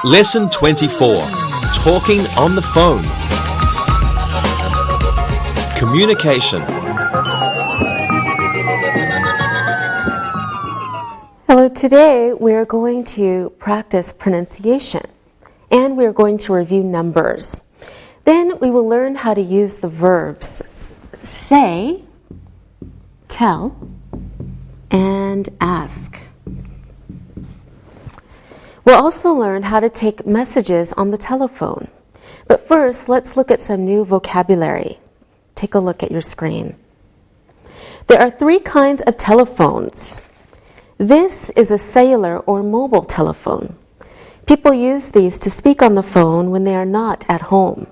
Lesson 24. Talking on the phone. Communication. Hello, today we're going to practice pronunciation and we're going to review numbers. Then we will learn how to use the verbs say, tell, and ask. We'll also learn how to take messages on the telephone. But first, let's look at some new vocabulary. Take a look at your screen. There are 3 kinds of telephones. This is a cellular or mobile telephone. People use these to speak on the phone when they are not at home.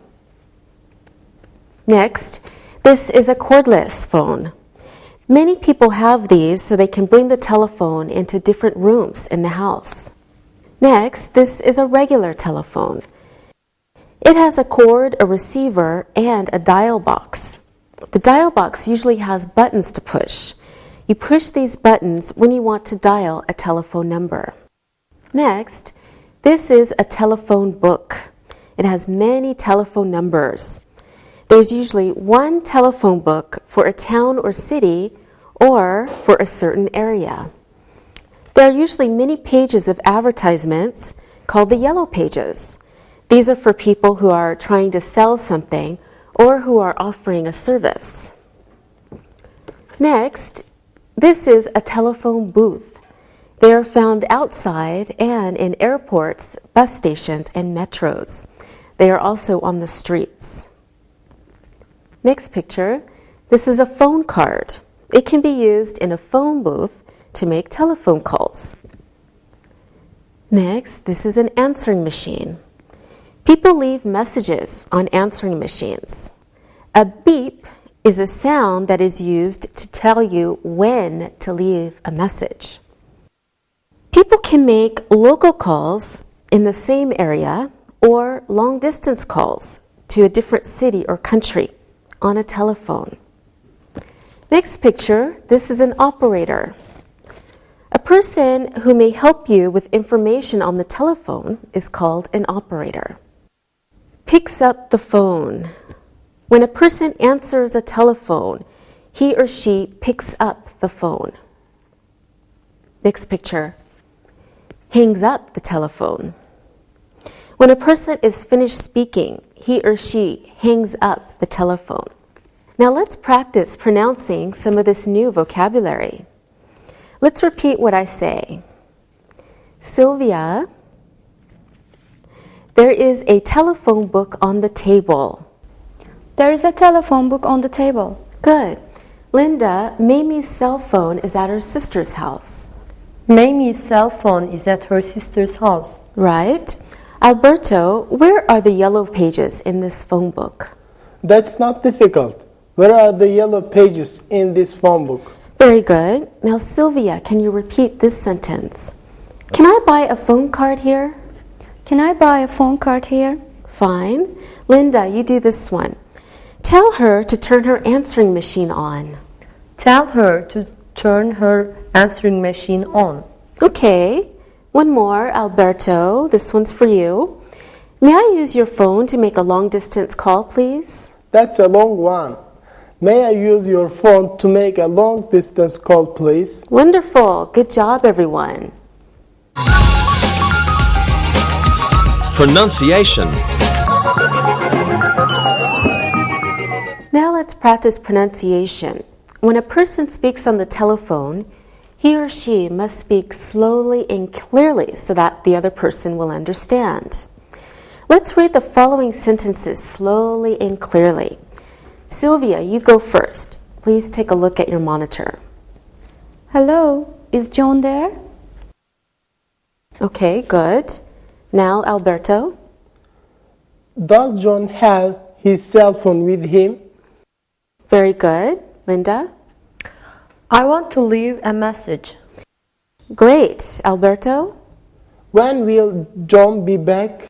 Next, this is a cordless phone. Many people have these so they can bring the telephone into different rooms in the house. Next, this is a regular telephone. It has a cord, a receiver, and a dial box. The dial box usually has buttons to push. You push these buttons when you want to dial a telephone number. Next, this is a telephone book. It has many telephone numbers. There's usually one telephone book for a town or city or for a certain area. There are usually many pages of advertisements called the yellow pages. These are for people who are trying to sell something or who are offering a service. Next, this is a telephone booth. They are found outside and in airports, bus stations, and metros. They are also on the streets. Next picture, this is a phone card. It can be used in a phone booth to make telephone calls. Next, this is an answering machine. People leave messages on answering machines. A beep is a sound that is used to tell you when to leave a message. People can make local calls in the same area or long-distance calls to a different city or country on a telephone. Next picture, this is an operator. A person who may help you with information on the telephone is called an operator. Picks up the phone. When a person answers a telephone, he or she picks up the phone. Next picture. Hangs up the telephone. When a person is finished speaking, he or she hangs up the telephone. Now let's practice pronouncing some of this new vocabulary. Let's repeat what I say. Sylvia, there is a telephone book on the table. There is a telephone book on the table. Good. Linda, Mamie's cell phone is at her sister's house. Mamie's cell phone is at her sister's house. Right. Alberto, where are the yellow pages in this phone book? That's not difficult. Where are the yellow pages in this phone book? Very good. Now, Sylvia, can you repeat this sentence? Can I buy a phone card here? Can I buy a phone card here? Fine. Linda, you do this one. Tell her to turn her answering machine on. Tell her to turn her answering machine on. Okay. One more, Alberto. This one's for you. May I use your phone to make a long-distance call, please? That's a long one. May I use your phone to make a long-distance call, please? Wonderful. Good job, everyone. Pronunciation. Now let's practice pronunciation. When a person speaks on the telephone, he or she must speak slowly and clearly so that the other person will understand. Let's read the following sentences slowly and clearly. Sylvia, you go first. Please take a look at your monitor. Hello, is John there? Okay, good. Now, Alberto. Does John have his cell phone with him? Very good. Linda. I want to leave a message. Great. Alberto. When will John be back?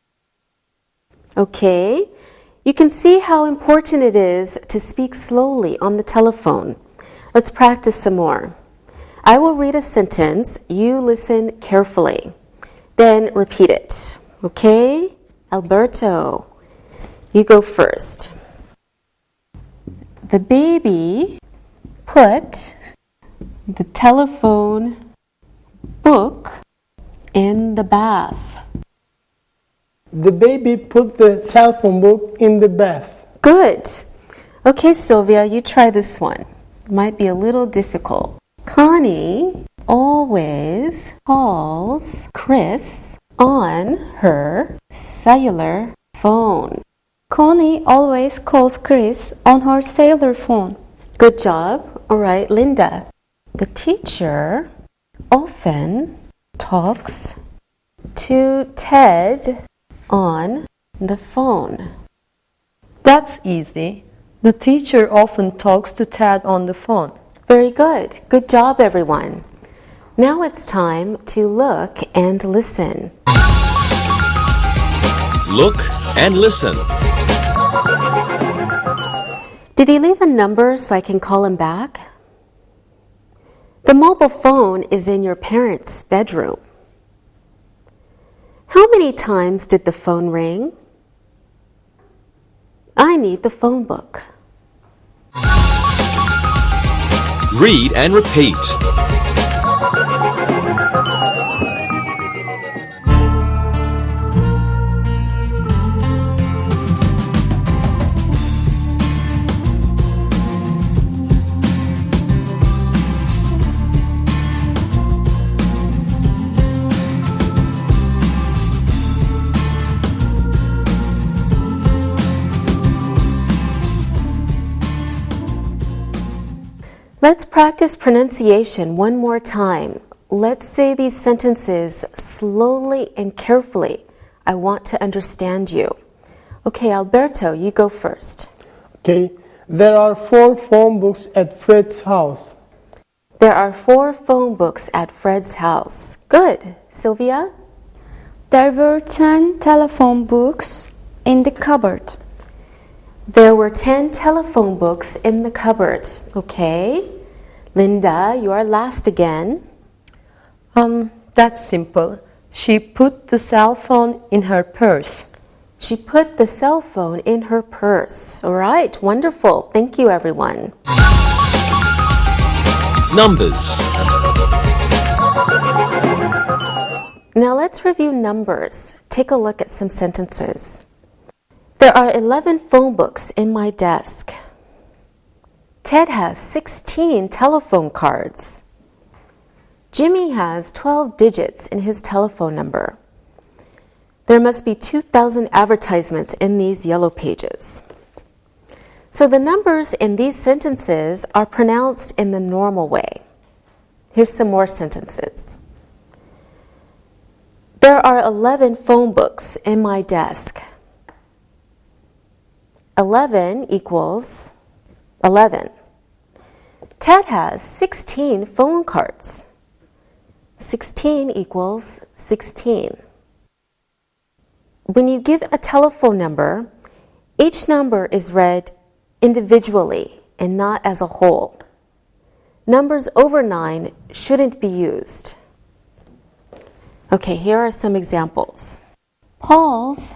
Okay. You can see how important it is to speak slowly on the telephone. Let's practice some more. I will read a sentence. You listen carefully. Then repeat it. Okay, Alberto, you go first. The baby put the telephone book in the bath. The baby put the telephone book in the bath. Good. Okay, Sylvia, you try this one. Might be a little difficult. Connie always calls Chris on her cellular phone. Connie always calls Chris on her cellular phone. Good job. All right, Linda. The teacher often talks to Ted on the phone. That's easy. The teacher often talks to Ted on the phone. Very good. Good job, everyone. Now it's time to look and listen. Look and listen. Did he leave a number so I can call him back? The mobile phone is in your parents' bedroom. How many times did the phone ring? I need the phone book. Read and repeat. Let's practice pronunciation one more time. Let's say these sentences slowly and carefully. I want to understand you. Okay, Alberto, you go first. Okay. There are 4 phone books at Fred's house. There are 4 phone books at Fred's house. Good. Sylvia? There were 10 telephone books in the cupboard. There were 10 telephone books in the cupboard. Okay. Linda, you are last again. That's simple. She put the cell phone in her purse. She put the cell phone in her purse. All right. Wonderful. Thank you, everyone. Numbers. Now let's review numbers. Take a look at some sentences. There are 11 phone books in my desk. Ted has 16 telephone cards. Jimmy has 12 digits in his telephone number. There must be 2,000 advertisements in these yellow pages. So the numbers in these sentences are pronounced in the normal way. Here's some more sentences. There are 11 phone books in my desk. 11 equals 11. Ted has 16 phone cards. 16 equals 16. When you give a telephone number, each number is read individually and not as a whole. Numbers over 9 shouldn't be used. Okay, here are some examples. Paul's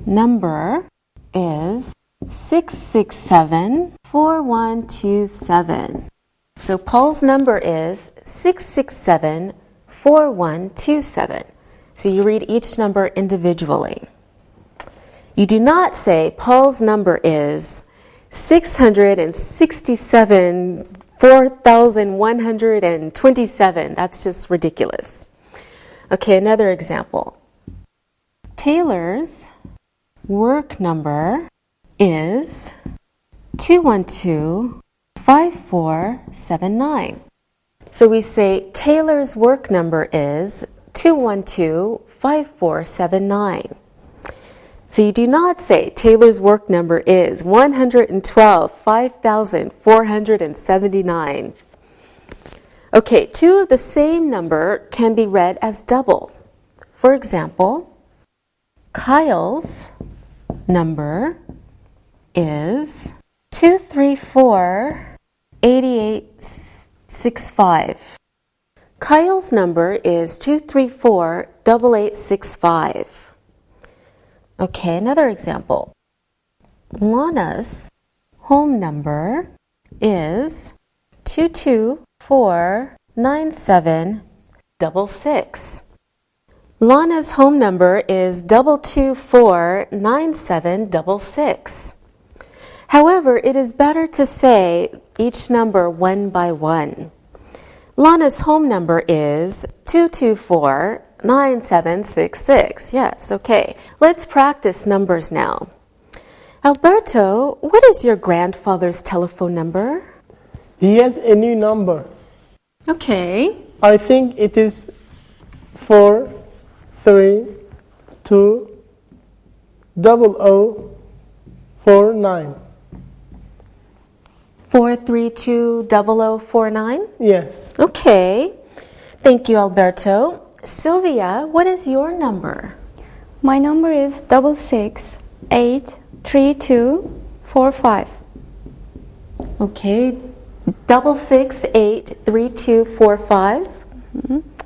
number is 667-4127. So Paul's number is 667-4127. So you read each number individually. You do not say Paul's number is 667-4127. That's just ridiculous. Okay, another example. Taylor's work number is 212-5479. So we say Taylor's work number is 212-5479. So you do not say Taylor's work number is 112-5479. Okay, 2 of the same number can be read as double. For example, Kyle's number is 234-8865. Kyle's number is 234-8865. Okay, another example. Lana's home number is 2249766. Lana's home number is 2249766. However, it is better to say each number one by one. Lana's home number is 2249766. Yes, okay. Let's practice numbers now. Alberto, what is your grandfather's telephone number? He has a new number. Okay. I think it is 4320049. 4320049? Yes. Okay. Thank you, Alberto. Sylvia, what is your number? My number is 6683245. Okay. 6683245?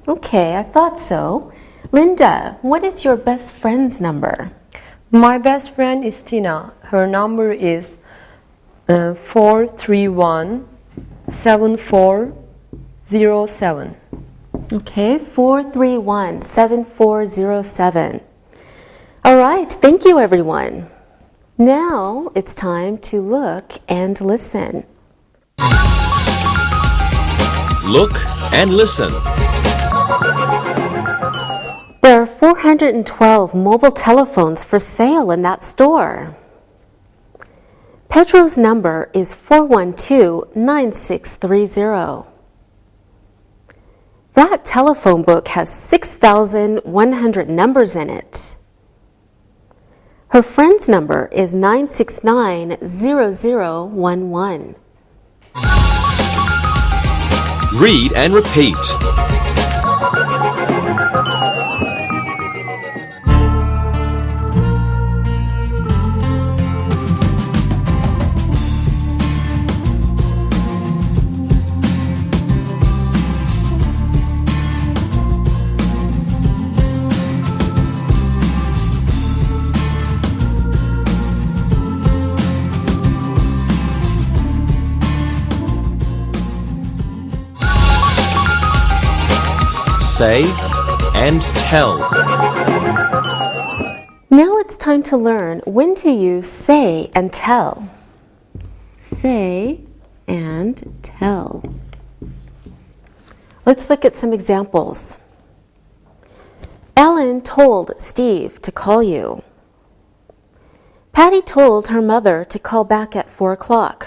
Okay, I thought so. Linda, what is your best friend's number? My best friend is Tina. Her number is 431-7407. Okay, 431-7407. All right, thank you, everyone. Now it's time to look and listen. Look and listen. There are 412 mobile telephones for sale in that store. Pedro's number is 412-9630. That telephone book has 6,100 numbers in it. Her friend's number is 969-0011. Read and repeat. Say and tell. Now it's time to learn when to use say and tell. Say and tell. Let's look at some examples. Ellen told Steve to call you. Patty told her mother to call back at 4 o'clock.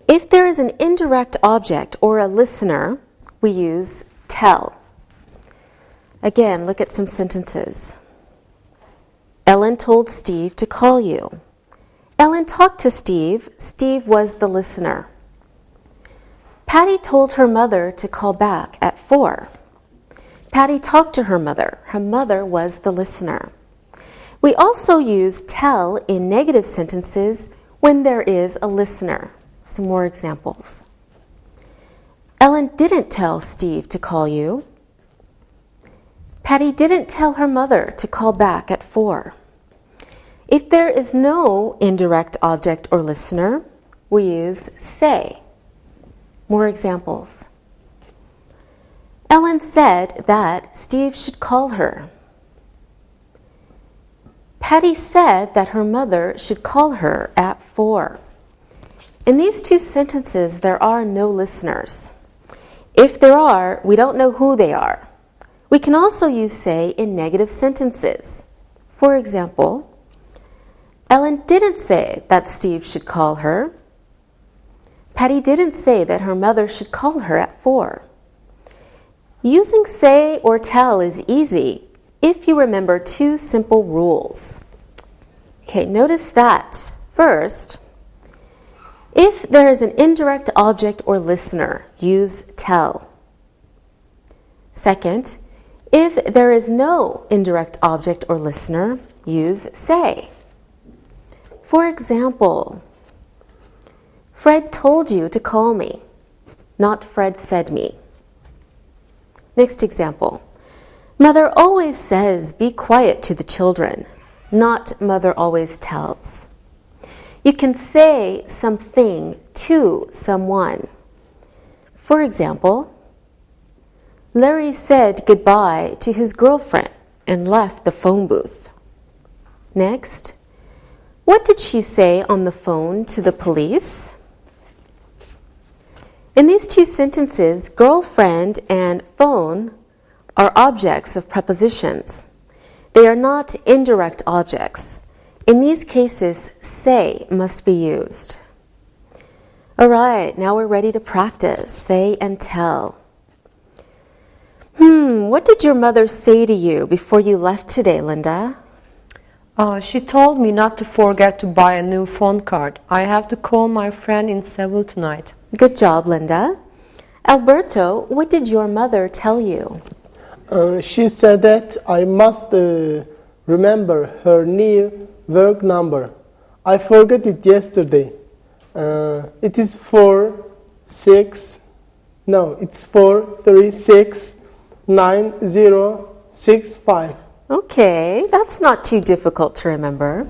If there is an indirect object or a listener, we use tell. Again, look at some sentences. Ellen told Steve to call you. Ellen talked to Steve. Steve was the listener. Patty told her mother to call back at 4. Patty talked to her mother. Her mother was the listener. We also use tell in negative sentences when there is a listener. Some more examples. Ellen didn't tell Steve to call you. Patty didn't tell her mother to call back at 4. If there is no indirect object or listener, we use say. More examples. Ellen said that Steve should call her. Patty said that her mother should call her at 4. In these two sentences, there are no listeners. If there are, we don't know who they are. We can also use say in negative sentences. For example, Ellen didn't say that Steve should call her. Patty didn't say that her mother should call her at 4. Using say or tell is easy if you remember two simple rules. Okay, notice that. First, if there is an indirect object or listener, use tell. Second, if there is no indirect object or listener, use say. For example, Fred told you to call me, not Fred said me. Next example, Mother always says, be quiet to the children, not mother always tells. You can say something to someone. For example, Larry said goodbye to his girlfriend and left the phone booth. Next, what did she say on the phone to the police? In these two sentences, girlfriend and phone are objects of prepositions. They are not indirect objects. In these cases, say must be used. All right, now we're ready to practice. Say and tell. What did your mother say to you before you left today, Linda? She told me not to forget to buy a new phone card. I have to call my friend in Seoul tonight. Good job, Linda. Alberto, what did your mother tell you? She said that I must remember her new work number. I forgot it yesterday. It is 4369065. Okay, that's not too difficult to remember.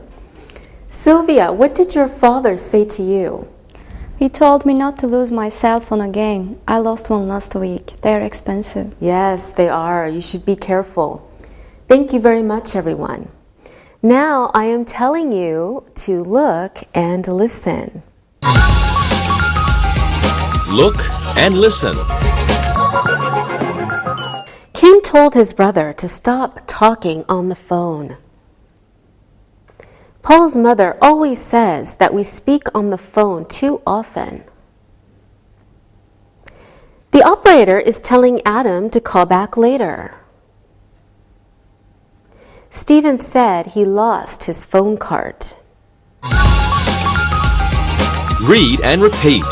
Sylvia, what did your father say to you? He told me not to lose my cell phone again. I lost one last week. They're expensive. Yes, they are. You should be careful. Thank you very much, everyone. Now I am telling you to look and listen. Look and listen. Kim told his brother to stop talking on the phone. Paul's mother always says that we speak on the phone too often. The operator is telling Adam to call back later. Stephen said he lost his phone card. Read and repeat.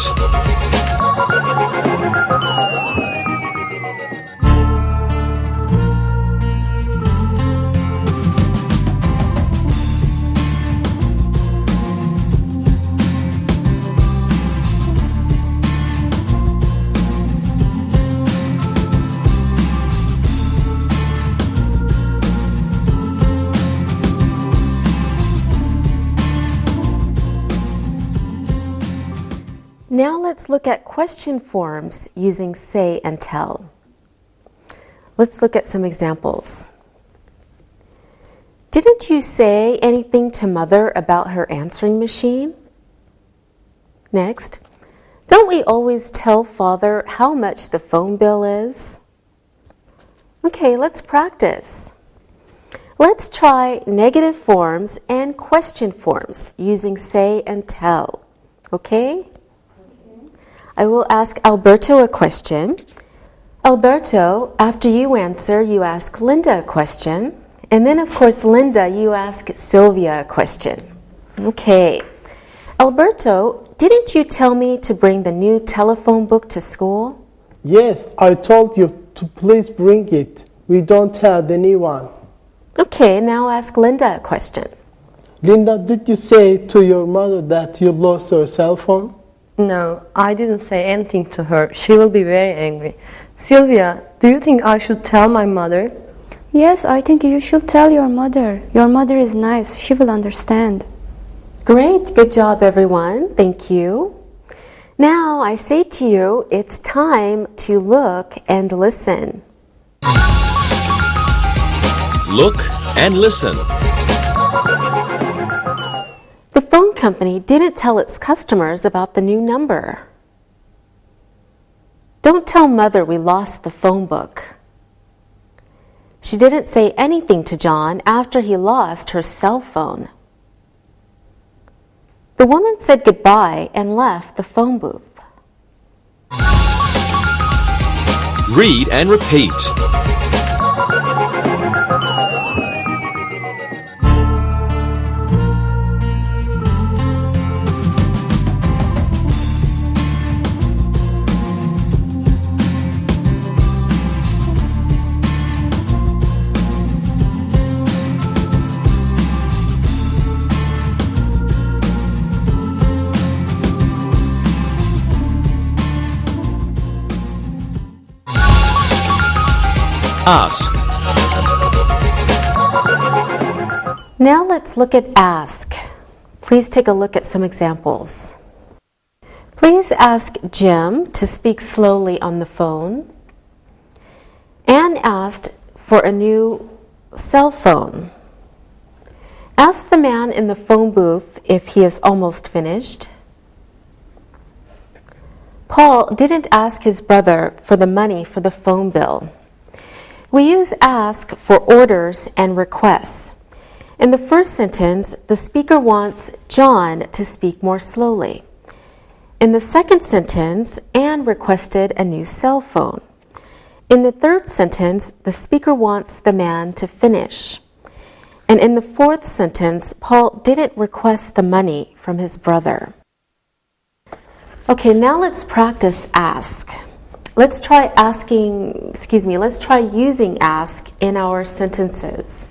Now let's look at question forms using say and tell. Let's look at some examples. Didn't you say anything to Mother about her answering machine? Next, don't we always tell Father how much the phone bill is? Okay, let's practice. Let's try negative forms and question forms using say and tell. Okay? I will ask Alberto a question. Alberto, after you answer, you ask Linda a question. And then, of course, Linda, you ask Sylvia a question. Okay. Alberto, didn't you tell me to bring the new telephone book to school? Yes, I told you to please bring it. We don't have the new one. Okay, now ask Linda a question. Linda, did you say to your mother that you lost your cell phone? No, I didn't say anything to her. She will be very angry. Sylvia, do you think I should tell my mother? Yes, I think you should tell your mother. Your mother is nice. She will understand. Great, good job, everyone. Thank you. Now I say to you, it's time to look and listen. Look and listen. The phone company didn't tell its customers about the new number. Don't tell Mother we lost the phone book. She didn't say anything to John after he lost her cell phone. The woman said goodbye and left the phone booth. Read and repeat. Ask. Now let's look at ask. Please take a look at some examples. Please ask Jim to speak slowly on the phone. Anne asked for a new cell phone. Ask the man in the phone booth if he is almost finished. Paul didn't ask his brother for the money for the phone bill. We use ask for orders and requests. In the first sentence, the speaker wants John to speak more slowly. In the second sentence, Anne requested a new cell phone. In the third sentence, the speaker wants the man to finish. And in the fourth sentence, Paul didn't request the money from his brother. Okay, now let's practice ask. Let's try using ask in our sentences.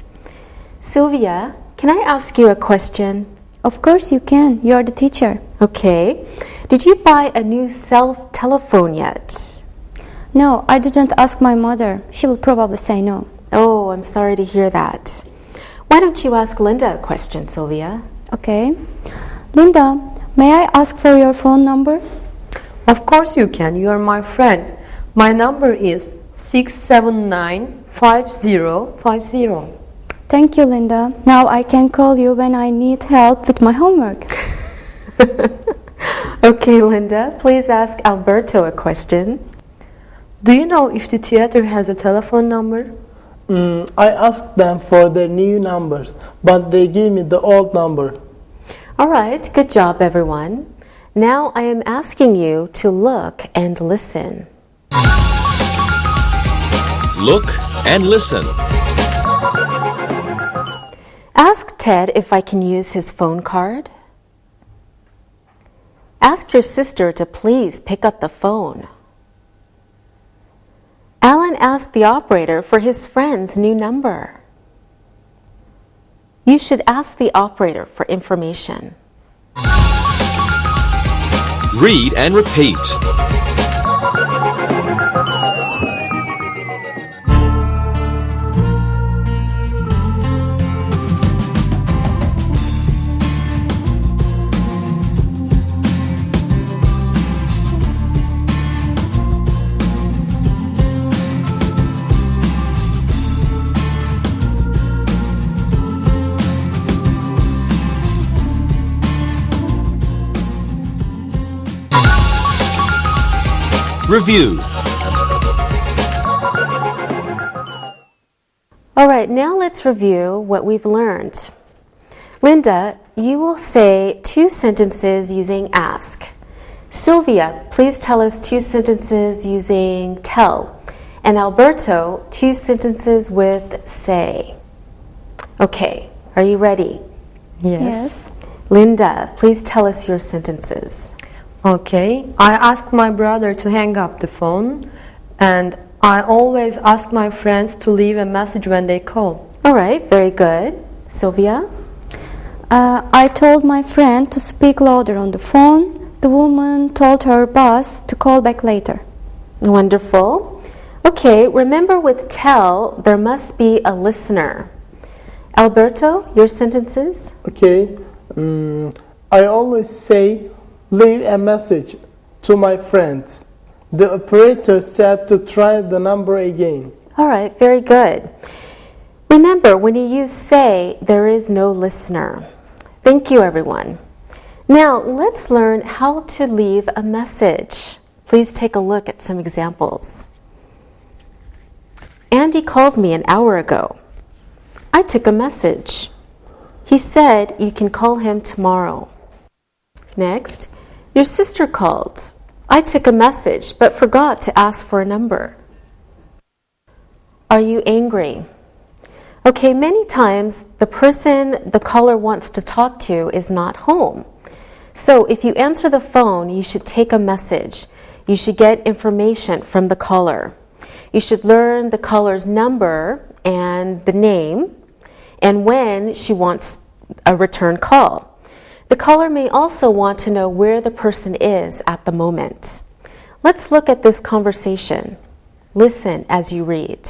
Sylvia, can I ask you a question? Of course you can. You're the teacher. Okay. Did you buy a new cell telephone yet? No, I didn't ask my mother. She will probably say no. Oh, I'm sorry to hear that. Why don't you ask Linda a question, Sylvia? Okay. Linda, may I ask for your phone number? Of course you can. You are my friend. My number is 679-5050. Thank you, Linda. Now I can call you when I need help with my homework. Okay, Linda, please ask Alberto a question. Do you know if the theater has a telephone number? I asked them for their new numbers, but they gave me the old number. All right, good job, everyone. Now I am asking you to look and listen. Look and listen. Ask Ted if I can use his phone card. Ask your sister to please pick up the phone. Alan asked the operator for his friend's new number. You should ask the operator for information. Read and repeat. Review. All right, now let's review what we've learned. Linda, you will say 2 sentences using ask. Sylvia, please tell us 2 sentences using tell. And Alberto, 2 sentences with say. Okay, are you ready? Yes. Linda, please tell us your sentences. Okay. I asked my brother to hang up the phone, and I always ask my friends to leave a message when they call. All right, very good. Sylvia? I told my friend to speak louder on the phone. The woman told her boss to call back later. Wonderful. Okay, remember with tell, there must be a listener. Alberto, your sentences? Okay. I always say, leave a message to my friends. The operator said to try the number again. All right, very good. Remember, when you use say, there is no listener. Thank you, everyone. Now, let's learn how to leave a message. Please take a look at some examples. Andy called me an hour ago. I took a message. He said you can call him tomorrow. Next, your sister called. I took a message but forgot to ask for a number. Are you angry? Okay, many times the person the caller wants to talk to is not home. So if you answer the phone, you should take a message. You should get information from the caller. You should learn the caller's number and the name and when she wants a return call. The caller may also want to know where the person is at the moment. Let's look at this conversation. Listen as you read.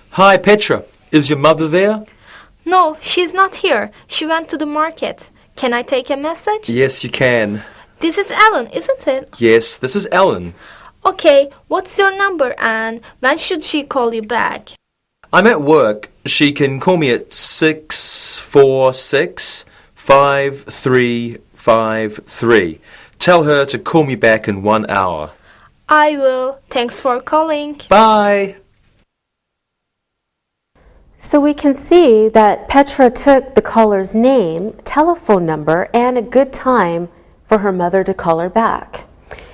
Hi, Petra. Is your mother there? No, she's not here. She went to the market. Can I take a message? Yes, you can. This is Ellen, isn't it? Yes, this is Ellen. Okay, what's your number and when should she call you back? I'm at work. She can call me at 646-5353. Tell her to call me back in 1 hour. I will. Thanks for calling. Bye! So we can see that Petra took the caller's name, telephone number, and a good time for her mother to call her back.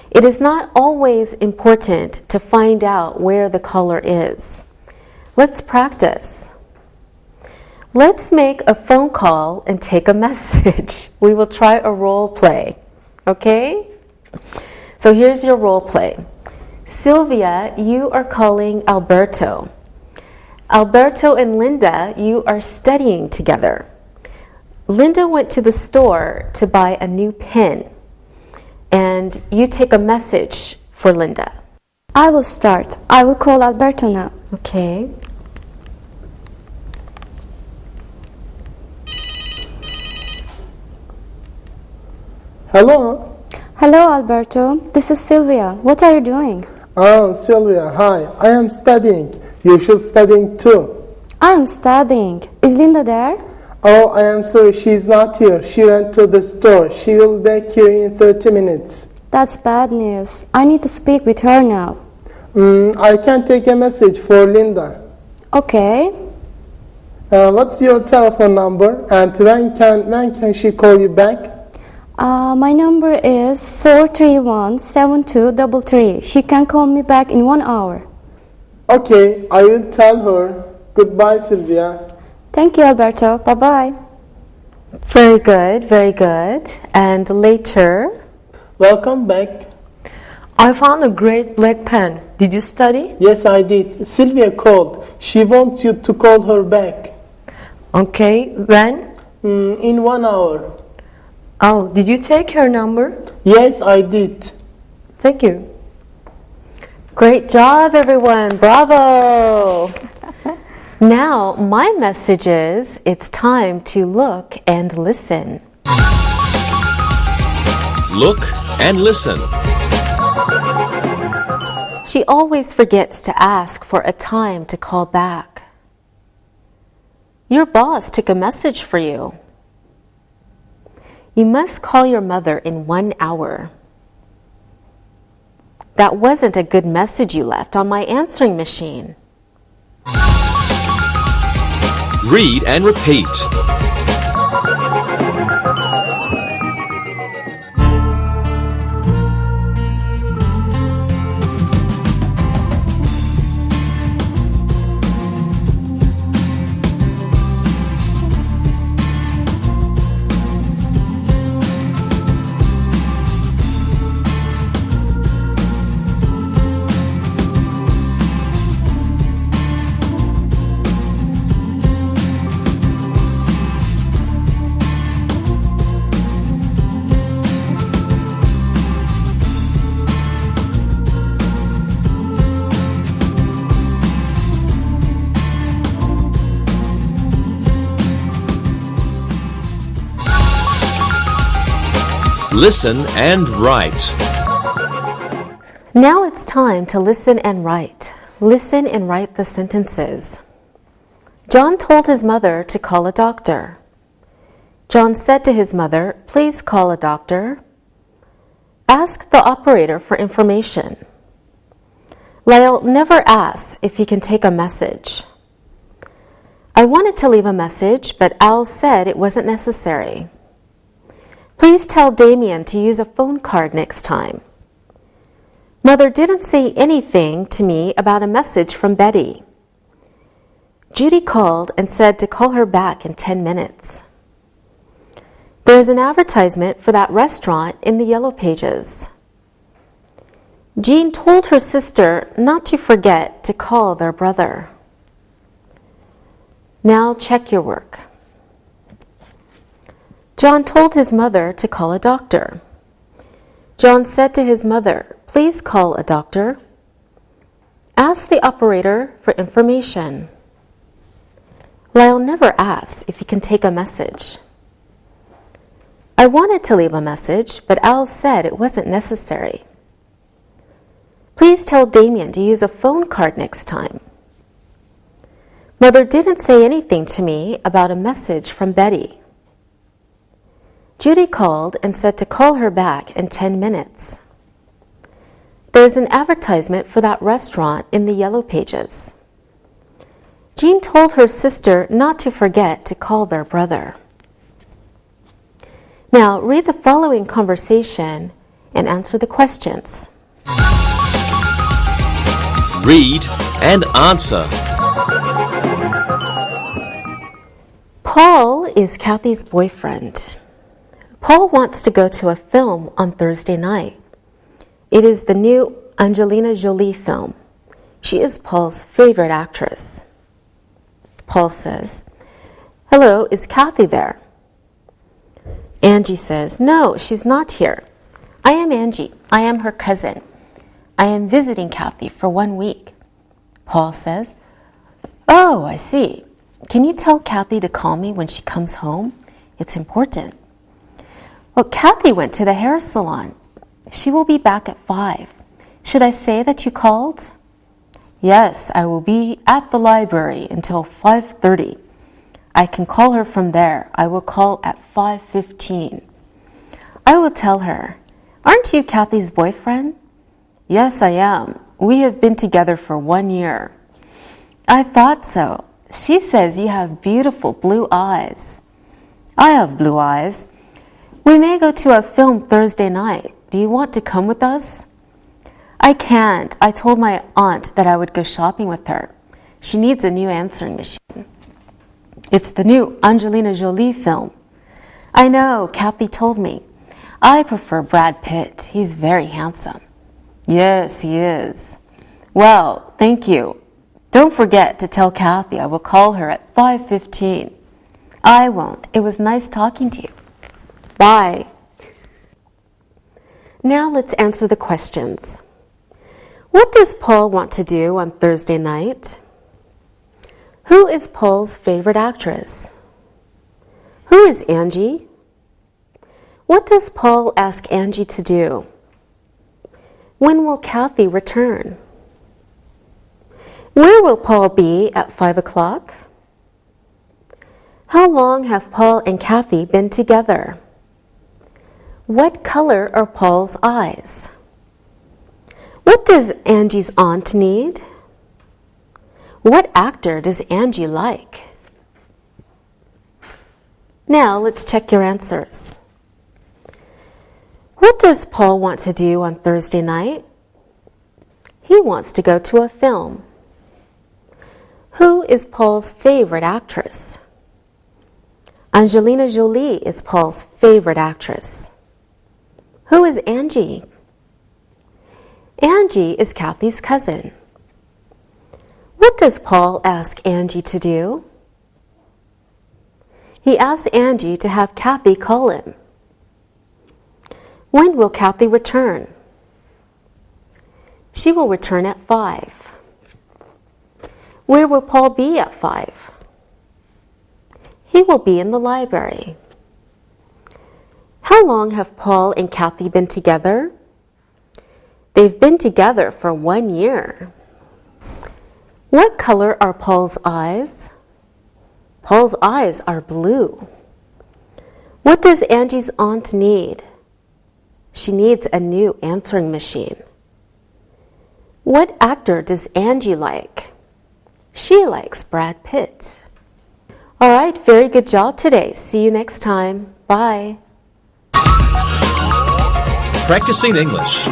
It is not always important to find out where the caller is. Let's practice. Let's make a phone call and take a message. We will try a role play. Okay? So here's your role play. Sylvia, you are calling Alberto. Alberto and Linda, you are studying together. Linda went to the store to buy a new pen. And you take a message for Linda. I will start. I will call Alberto now. Okay. Hello? Hello, Alberto. This is Sylvia. What are you doing? Oh, Sylvia, hi. I am studying. You should studying too. I am studying. Is Linda there? Oh, I am sorry, she is not here. She went to the store. She will be back here in 30 minutes. That's bad news. I need to speak with her now. I can take a message for Linda. Okay. What's your telephone number and when can she call you back? My number is 431-7233. She can call me back in 1 hour. Okay, I will tell her. Goodbye, Sylvia. Thank you, Alberto. Bye-bye. Very good, very good. And later, Welcome back. I found a great black pen. Did you study? Yes, I did. Sylvia called. She wants you to call her back. Okay, when? In 1 hour. Oh, did you take her number? Yes, I did. Thank you. great job, everyone. Bravo. Now, my message is it's time to look and listen. Look and listen. She always forgets to ask for a time to call back. Your boss took a message for you. You must call your mother in 1 hour. That wasn't a good message you left on my answering machine. Read and repeat. Listen and write. Now it's time to listen and write. Listen and write the sentences. John told his mother to call a doctor. John said to his mother, "Please call a doctor." Ask the operator for information. Lyle never asks if he can take a message. I wanted to leave a message, but Al said it wasn't necessary. Please tell Damien to use a phone card next time. Mother didn't say anything to me about a message from Betty. Judy called and said to call her back in 10 minutes. There's an advertisement for that restaurant in the yellow pages. Jean told her sister not to forget to call their brother. Now check your work. John told his mother to call a doctor. John said to his mother, "Please call a doctor." Ask the operator for information. Lyle never asks if he can take a message. I wanted to leave a message, but Al said it wasn't necessary. Please tell Damien to use a phone card next time. Mother didn't say anything to me about a message from Betty. Judy called and said to call her back in 10 minutes. There's an advertisement for that restaurant in the yellow pages. Jean told her sister not to forget to call their brother. Now read the following conversation and answer the questions. Read and answer. Paul is Kathy's boyfriend. Paul wants to go to a film on Thursday night. It is the new Angelina Jolie film. She is Paul's favorite actress. Paul says, "Hello, is Kathy there?" Angie says, "No, she's not here. I am Angie. I am her cousin. I am visiting Kathy for 1 week." Paul says, "Oh, I see. Can you tell Kathy to call me when she comes home? It's important." "Well, Kathy went to the hair salon. She will be back at 5. Should I say that you called?" "Yes, I will be at the library until 5:30. I can call her from there. I will call at 5:15. I will tell her, 'Aren't you Kathy's boyfriend?' 'Yes, I am. We have been together for 1 year.' 'I thought so. She says you have beautiful blue eyes.' 'I have blue eyes. We may go to a film Thursday night. Do you want to come with us?' 'I can't. I told my aunt that I would go shopping with her. She needs a new answering machine.' 'It's the new Angelina Jolie film.' 'I know. Kathy told me. I prefer Brad Pitt. He's very handsome.' 'Yes, he is.' 'Well, thank you. Don't forget to tell Kathy I will call her at 5:15. "I won't. It was nice talking to you. Bye." Now let's answer the questions. What does Paul want to do on Thursday night? Who is Paul's favorite actress? Who is Angie? What does Paul ask Angie to do? When will Kathy return? Where will Paul be at 5 o'clock? How long have Paul and Kathy been together? What color are Paul's eyes? What does Angie's aunt need? What actor does Angie like? Now let's check your answers. What does Paul want to do on Thursday night? He wants to go to a film. Who is Paul's favorite actress? Angelina Jolie is Paul's favorite actress. Who is Angie? Angie is Kathy's cousin. What does Paul ask Angie to do? He asks Angie to have Kathy call him. When will Kathy return? She will return at 5. Where will Paul be at 5? He will be in the library. How long have Paul and Kathy been together? They've been together for 1 year. What color are Paul's eyes? Paul's eyes are blue. What does Angie's aunt need? She needs a new answering machine. What actor does Angie like? She likes Brad Pitt. All right, very good job today. See you next time. Bye. Practicing English.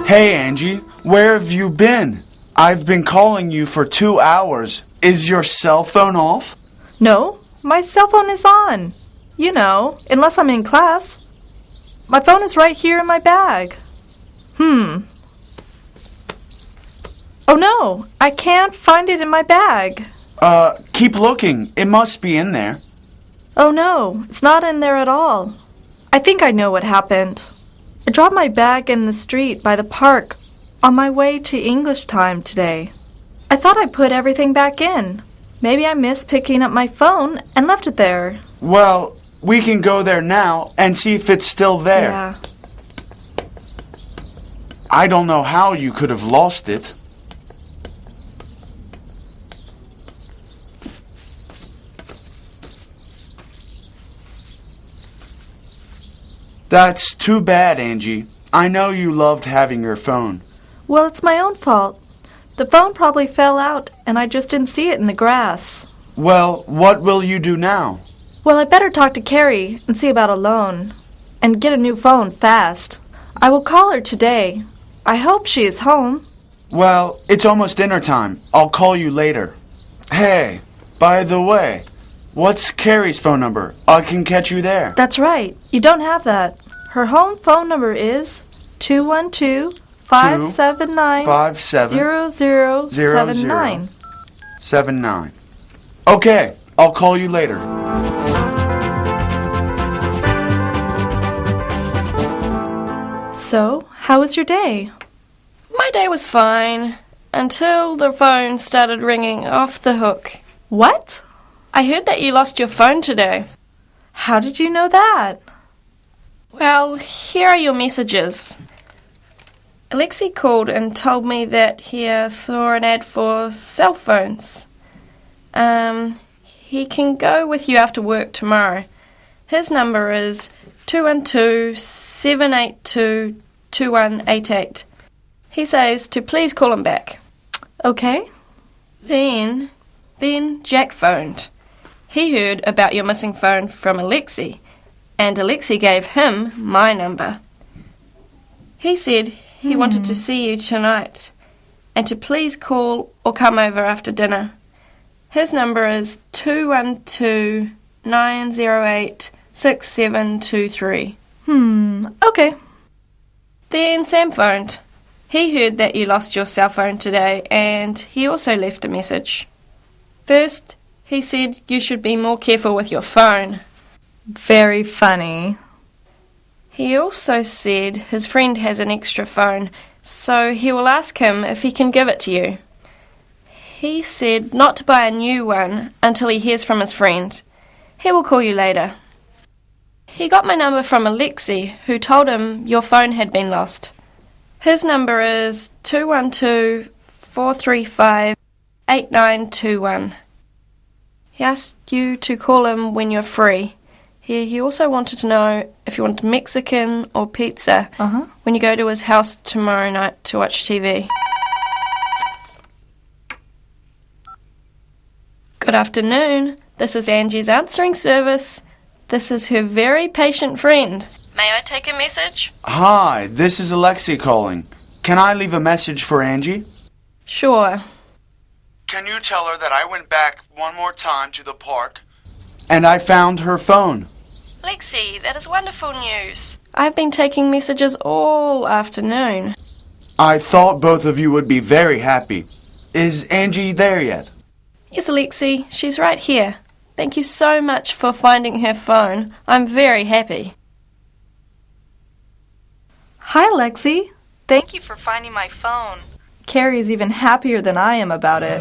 Hey Angie, where have you been? I've been calling you for 2 hours. Is your cell phone off? No, my cell phone is on. You know, unless I'm in class. My phone is right here in my bag. Oh no, I can't find it in my bag. Keep looking. It must be in there. Oh no, it's not in there at all. I think I know what happened. I dropped my bag in the street by the park on my way to English time today. I thought I put everything back in. Maybe I missed picking up my phone and left it there. Well, we can go there now and see if it's still there. Yeah. I don't know how you could have lost it. That's too bad, Angie. I know you loved having your phone. Well, it's my own fault. The phone probably fell out and I just didn't see it in the grass. Well, what will you do now? Well, I better talk to Carrie and see about a loan. And get a new phone fast. I will call her today. I hope she is home. Well, it's almost dinner time. I'll call you later. Hey, by the way, what's Carrie's phone number? I can catch you there. That's right. You don't have that. Her home phone number is 212-579-0079. 79. Okay, I'll call you later. So, how was your day? My day was fine until the phone started ringing off the hook. What? I heard that you lost your phone today. How did you know that? Well, here are your messages. Alexei called and told me that he saw an ad for cell phones. He can go with you after work tomorrow. His number is 212-782-2188. He says to please call him back. Okay. Then Jack phoned. He heard about your missing phone from Alexei, and Alexei gave him my number. He said he wanted to see you tonight, and to please call or come over after dinner. His number is 212-908-6723. Okay. Then Sam phoned. He heard that you lost your cell phone today, and he also left a message. First, he said you should be more careful with your phone. Very funny. He also said his friend has an extra phone, so he will ask him if he can give it to you. He said not to buy a new one until he hears from his friend. He will call you later. He got my number from Alexei, who told him your phone had been lost. His number is 212-435-8921. He asked you to call him when you're free. He also wanted to know if you want Mexican or pizza when you go to his house tomorrow night to watch TV. Good afternoon. This is Angie's answering service. This is her very patient friend. May I take a message? Hi, this is Alexei calling. Can I leave a message for Angie? Sure. Can you tell her that I went back one more time to the park and I found her phone? Lexi, that is wonderful news. I've been taking messages all afternoon. I thought both of you would be very happy. Is Angie there yet? Yes, Alexi, she's right here. Thank you so much for finding her phone. I'm very happy. Hi, Lexi. Thank you for finding my phone. Carrie is even happier than I am about it.